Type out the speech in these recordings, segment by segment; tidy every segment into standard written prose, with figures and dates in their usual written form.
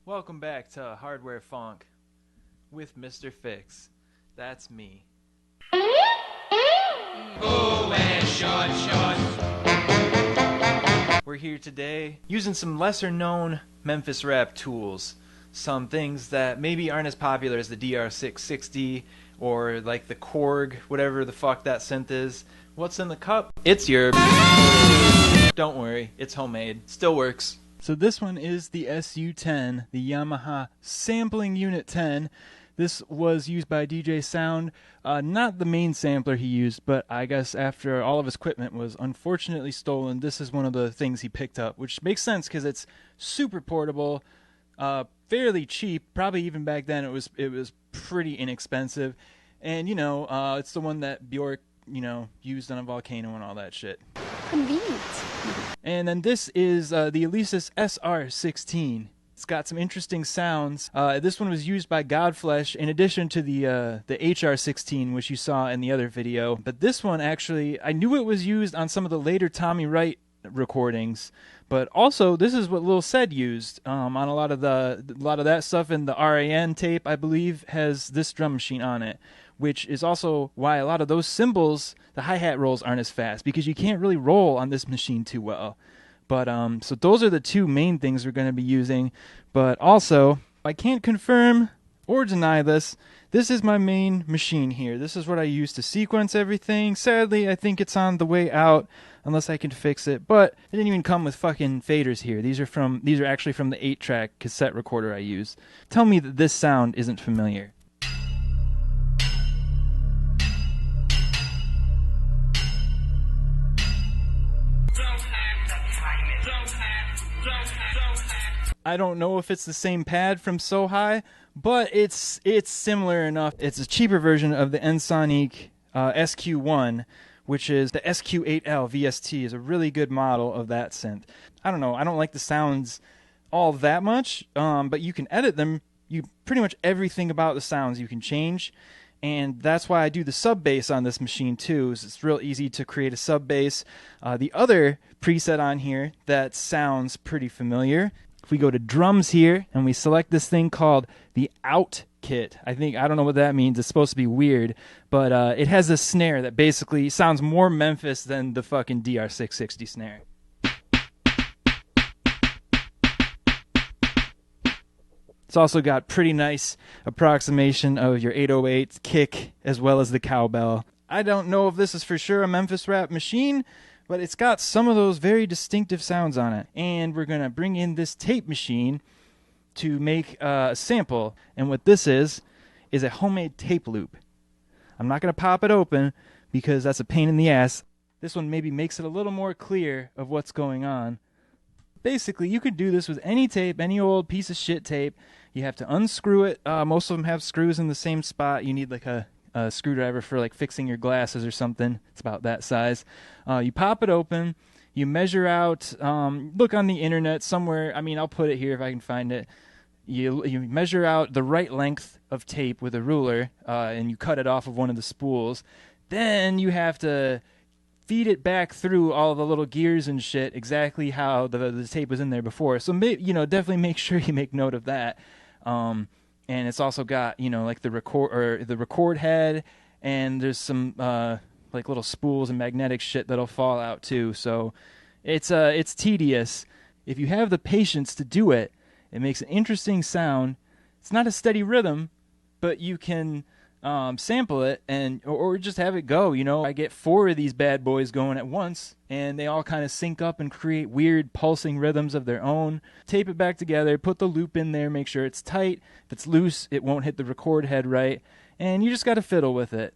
Welcome back to Hardware Phonk with Mr. Fix. That's me. Oh, and short. We're here today using some lesser known Memphis rap tools. Some things that maybe aren't as popular as the DR660 or like the Korg, whatever the fuck that synth is. What's in the cup? It's your... Don't worry, it's homemade. Still works. So this one is the SU-10, the Yamaha Sampling Unit 10. This was used by DJ Sound, not the main sampler he used, but I guess after all of his equipment was unfortunately stolen, this is one of the things he picked up, which makes sense because it's super portable, fairly cheap. Probably even back then it was pretty inexpensive, and it's the one that Bjork used on a volcano and all that shit. Convenient. And then this is the Alesis SR16. It's got some interesting sounds. This one was used by Godflesh in addition to the HR16, which you saw in the other video. But this one actually, I knew it was used on some of the later Tommy Wright recordings. But also, this is what Lil Ced used on a lot of that stuff. In the RAN tape, I believe, has this drum machine on it, which is also why a lot of those cymbals, the hi-hat rolls aren't as fast, because you can't really roll on this machine too well. But so those are the two main things we're going to be using. But also, I can't confirm or deny this. This is my main machine here. This is what I use to sequence everything. Sadly, I think it's on the way out, unless I can fix it. But it didn't even come with fucking faders here. These are actually from the 8-track cassette recorder I use. Tell me that this sound isn't familiar. I don't know if it's the same pad from So High, but it's similar enough. It's a cheaper version of the Ensoniq SQ1, which is the SQ8L VST, is a really good model of that synth. I don't know. I don't like the sounds all that much, but you can edit them. Pretty much everything about the sounds you can change, and that's why I do the sub bass on this machine too. It's real easy to create a sub bass. The other preset on here that sounds pretty familiar, if we go to drums here and we select this thing called the Out Kit, I don't know what that means. It's supposed to be weird, but it has a snare that basically sounds more Memphis than the fucking DR660 snare. It's also got pretty nice approximation of your 808 kick as well as the cowbell. I don't know if this is for sure a Memphis rap machine, but it's got some of those very distinctive sounds on it. And we're going to bring in this tape machine to make a sample. And what this is a homemade tape loop. I'm not going to pop it open because that's a pain in the ass. This one maybe makes it a little more clear of what's going on. Basically, you could do this with any tape, any old piece of shit tape. You have to unscrew it. Most of them have screws in the same spot. You need like a screwdriver for like fixing your glasses or something. It's about that size. You pop it open. You measure out. Look on the internet somewhere. I'll put it here if I can find it. You measure out the right length of tape with a ruler, and you cut it off of one of the spools. Then you have to feed it back through all the little gears and shit exactly how the tape was in there before. So definitely make sure you make note of that. And it's also got like the record head, and there's some like little spools and magnetic shit that'll fall out too. So it's tedious. If you have the patience to do it, it makes an interesting sound. It's not a steady rhythm, but you can sample it or just have it go. I get 4 of these bad boys going at once, and they all kind of sync up and create weird pulsing rhythms of their own. Tape it back together, put the loop in there, make sure it's tight. If it's loose, it won't hit the record head right, and you just got to fiddle with it.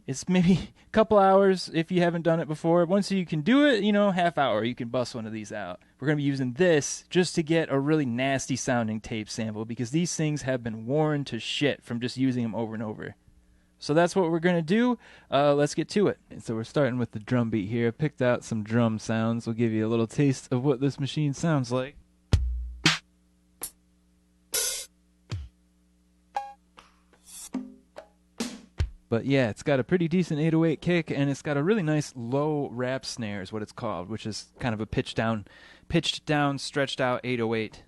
It's maybe a couple hours if you haven't done it before. Once you can do it, half hour, you can bust one of these out. We're going to be using this just to get a really nasty sounding tape sample, because these things have been worn to shit from just using them over and over. So that's what we're going to do. Let's get to it. So we're starting with the drum beat here. I picked out some drum sounds. We'll give you a little taste of what this machine sounds like. But yeah, it's got a pretty decent 808 kick, and it's got a really nice low rap snare is what it's called, which is kind of a pitched down, stretched out 808.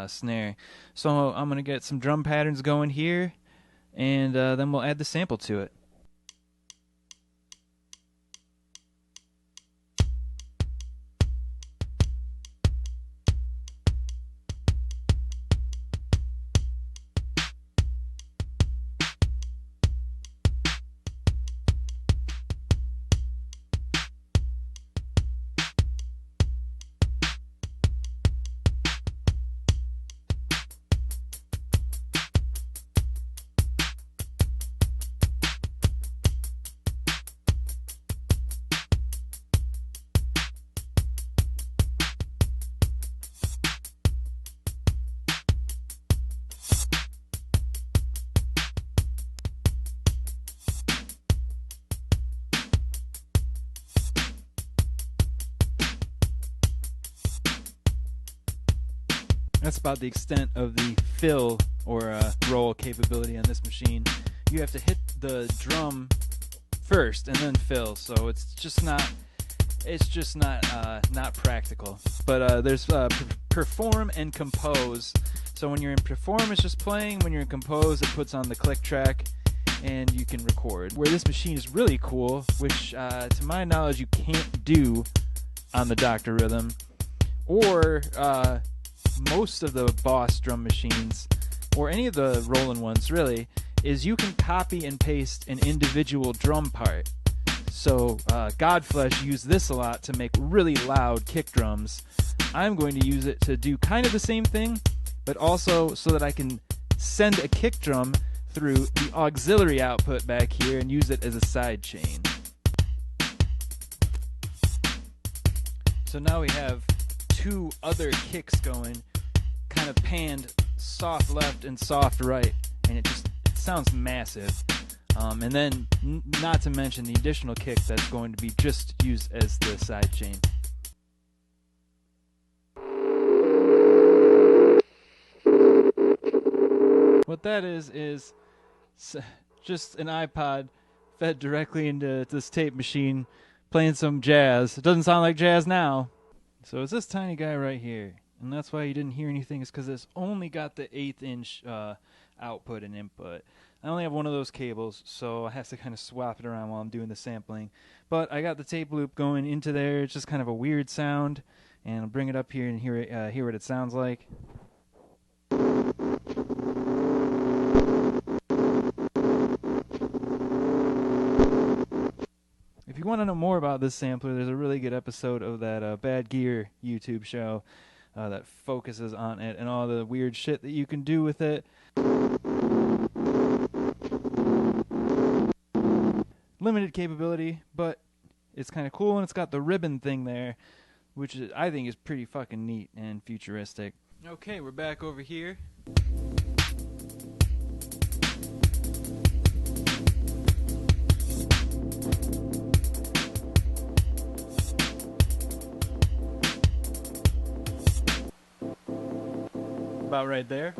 snare. So I'm going to get some drum patterns going here, and then we'll add the sample to it. That's about the extent of the fill or roll capability on this machine. You have to hit the drum first and then fill, so it's just not practical. But there's perform and compose. So when you're in perform, it's just playing. When you're in compose, it puts on the click track, and you can record. Where this machine is really cool, which to my knowledge you can't do on the Dr. Rhythm, or most of the Boss drum machines, or any of the Roland ones really, is you can copy and paste an individual drum part. So Godflesh used this a lot to make really loud kick drums. I'm going to use it to do kind of the same thing, but also so that I can send a kick drum through the auxiliary output back here and use it as a sidechain. So now we have two other kicks going, kind of panned soft left and soft right, and it sounds massive. And then, not to mention the additional kick that's going to be just used as the sidechain. What that is just an iPod fed directly into this tape machine playing some jazz. It doesn't sound like jazz now. So it's this tiny guy right here, and that's why you didn't hear anything, is because it's only got the 1/8 inch output and input. I only have one of those cables, so I have to kind of swap it around while I'm doing the sampling. But I got the tape loop going into there. It's just kind of a weird sound, and I'll bring it up here and hear what it sounds like. If you want to know more about this sampler, there's a really good episode of that Bad Gear YouTube show that focuses on it and all the weird shit that you can do with it. Limited capability, but it's kind of cool, and it's got the ribbon thing there, which I think is pretty fucking neat and futuristic. Okay, we're back over here. About right there.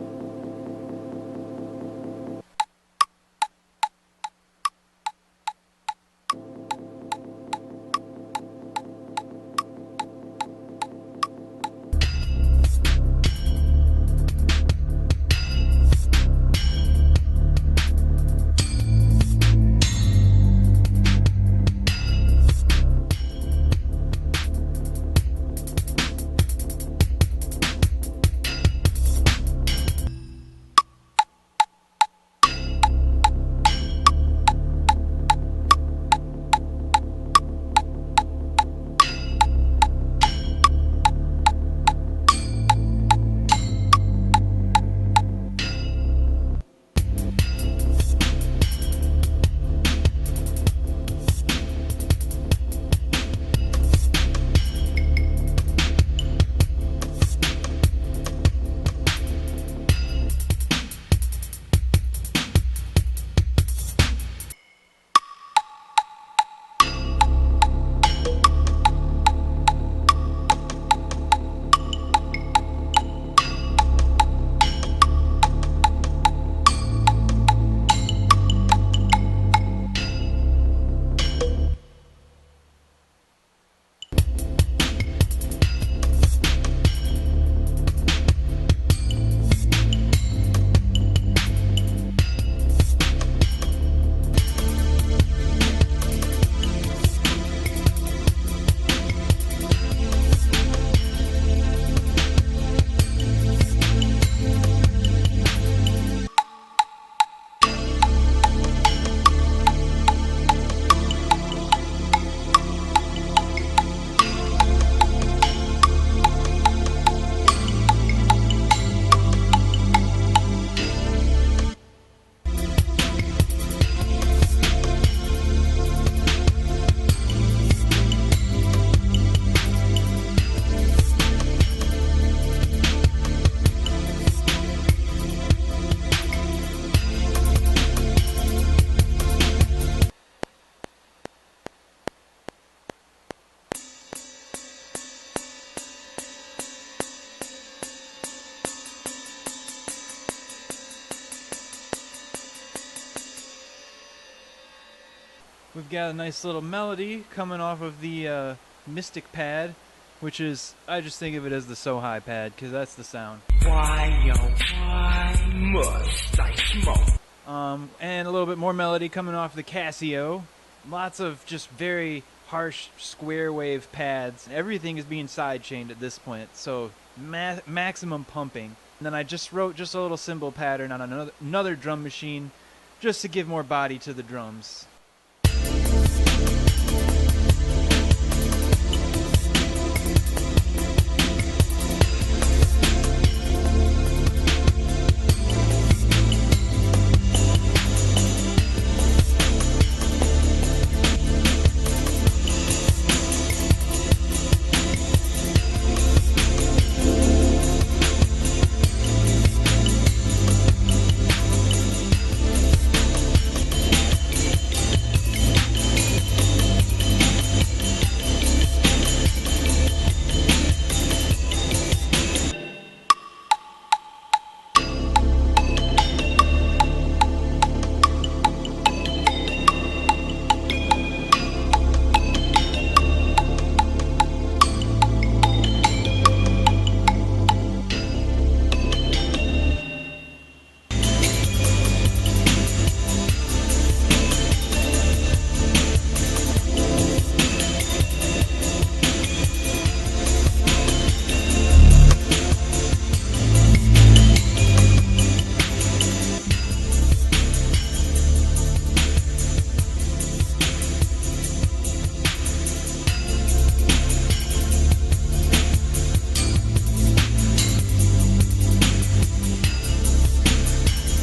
We've got a nice little melody coming off of the Mystic pad, which is, I just think of it as the So High pad, because that's the sound. Why, oh, why must I smoke? And a little bit more melody coming off the Casio. Lots of just very harsh square wave pads. Everything is being sidechained at this point, so maximum pumping. And then I just wrote just a little cymbal pattern on another drum machine, just to give more body to the drums.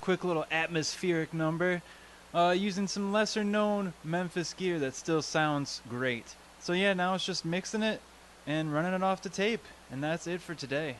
Quick little atmospheric number using some lesser known Memphis gear that still sounds great. So yeah, now it's just mixing it and running it off the tape, and that's it for today.